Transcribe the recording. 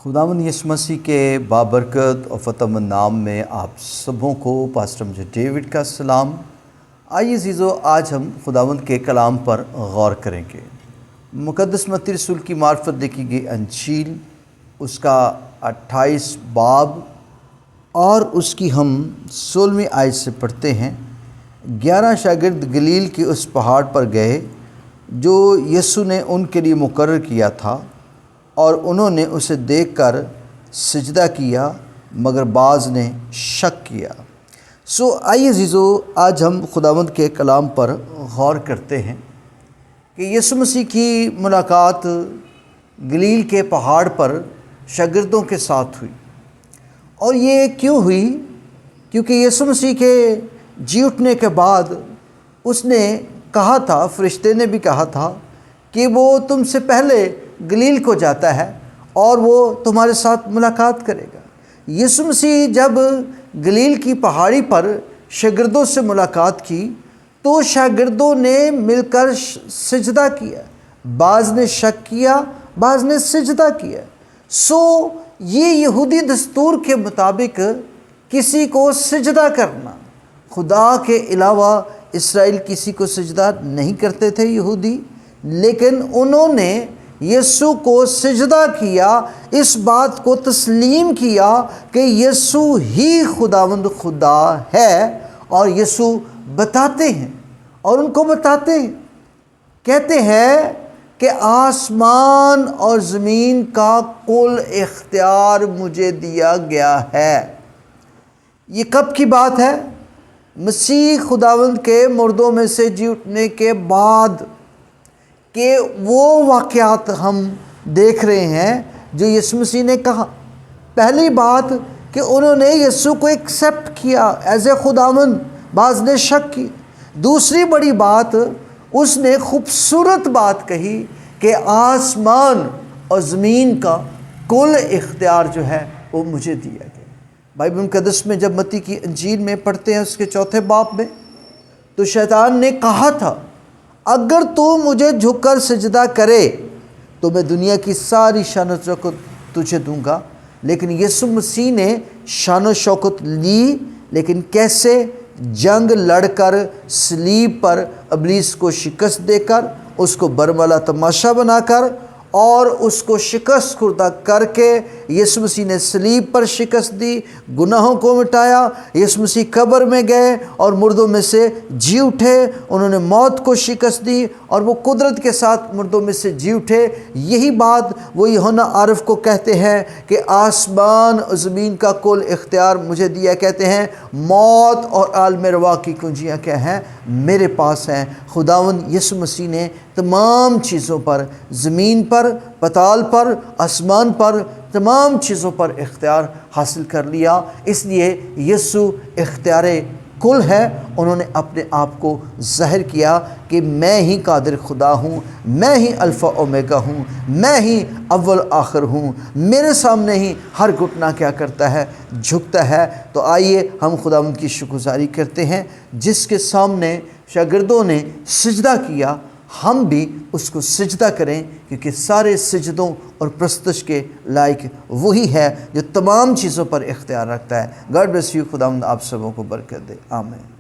خداوند یسوع مسیح کے بابرکت اور فتح مند نام میں آپ سبوں کو پاسٹر مجھے ڈیوڈ کا سلام۔ آئیے عزیزو، آج ہم خداوند کے کلام پر غور کریں گے۔ مقدس متی رسول کی معرفت لکھی گئی انجیل، اس کا 28 باب اور اس کی ہم 16ویں آیت سے پڑھتے ہیں۔ 11 شاگرد گلیل کے اس پہاڑ پر گئے جو یسوع نے ان کے لیے مقرر کیا تھا، اور انہوں نے اسے دیکھ کر سجدہ کیا، مگر بعض نے شک کیا۔ آئیے عزیزو، آج ہم خداوند کے کلام پر غور کرتے ہیں کہ یسوع مسیح کی ملاقات گلیل کے پہاڑ پر شاگردوں کے ساتھ ہوئی، اور یہ کیوں ہوئی؟ کیونکہ یسوع مسیح کے جی اٹھنے کے بعد اس نے کہا تھا، فرشتے نے بھی کہا تھا کہ وہ تم سے پہلے گلیل کو جاتا ہے اور وہ تمہارے ساتھ ملاقات کرے گا۔ یسوع مسیح جب گلیل کی پہاڑی پر شاگردوں سے ملاقات کی تو شاگردوں نے مل کر سجدہ کیا، بعض نے شک کیا، بعض نے سجدہ کیا۔ یہ یہودی دستور کے مطابق کسی کو سجدہ کرنا، خدا کے علاوہ اسرائیل کسی کو سجدہ نہیں کرتے تھے یہودی، لیکن انہوں نے یسوع کو سجدہ کیا، اس بات کو تسلیم کیا کہ یسوع ہی خداوند خدا ہے، اور یسوع بتاتے ہیں اور ان کو بتاتے ہیں، کہتے ہیں کہ آسمان اور زمین کا کل اختیار مجھے دیا گیا ہے۔ یہ کب کی بات ہے؟ مسیح خداوند کے مردوں میں سے جی اٹھنے کے بعد کہ وہ واقعات ہم دیکھ رہے ہیں جو یسوع مسیح نے کہا۔ پہلی بات کہ انہوں نے یسوع کو ایکسیپٹ کیا ایز اے خداوند، بعض نے شک کی۔ دوسری بڑی بات، اس نے خوبصورت بات کہی کہ آسمان اور زمین کا کل اختیار جو ہے وہ مجھے دیا گیا۔ بائبل مقدس میں جب متی کی انجیل میں پڑھتے ہیں اس کے 4 باب میں، تو شیطان نے کہا تھا اگر تو مجھے جھک کر سجدہ کرے تو میں دنیا کی ساری شان و شوکت تجھے دوں گا۔ لیکن یسوع مسیح نے شان و شوکت لی، لیکن کیسے؟ جنگ لڑ کر، صلیب پر ابلیس کو شکست دے کر، اس کو برملا تماشا بنا کر، اور اس کو شکست خوردہ کر کے یسوع مسیح نے صلیب پر شکست دی، گناہوں کو مٹایا۔ یسوع مسیح قبر میں گئے اور مردوں میں سے جی اٹھے، انہوں نے موت کو شکست دی اور وہ قدرت کے ساتھ مردوں میں سے جی اٹھے۔ یہی بات وہ یوحنا عارف کو کہتے ہیں کہ آسمان اور زمین کا کل اختیار مجھے دیا، کہتے ہیں موت اور عالم روا کی کنجیاں کیا ہیں؟ میرے پاس ہیں۔ خداوند یسوع مسیح نے تمام چیزوں پر، زمین پر، پتال پر، آسمان پر، تمام چیزوں پر اختیار حاصل کر لیا۔ اس لیے یسوع اختیار کل ہے۔ انہوں نے اپنے آپ کو ظاہر کیا کہ میں ہی قادر خدا ہوں، میں ہی الفا اومیگا ہوں، میں ہی اول آخر ہوں، میرے سامنے ہی ہر گھٹنا کیا کرتا ہے؟ جھکتا ہے۔ تو آئیے ہم خداوند کی شکرگزاری کرتے ہیں جس کے سامنے شاگردوں نے سجدہ کیا، ہم بھی اس کو سجدہ کریں، کیونکہ سارے سجدوں اور پرستش کے لائق وہی ہے جو تمام چیزوں پر اختیار رکھتا ہے۔ God bless you. خداوند آپ سبوں کو برکت دے۔ آمین۔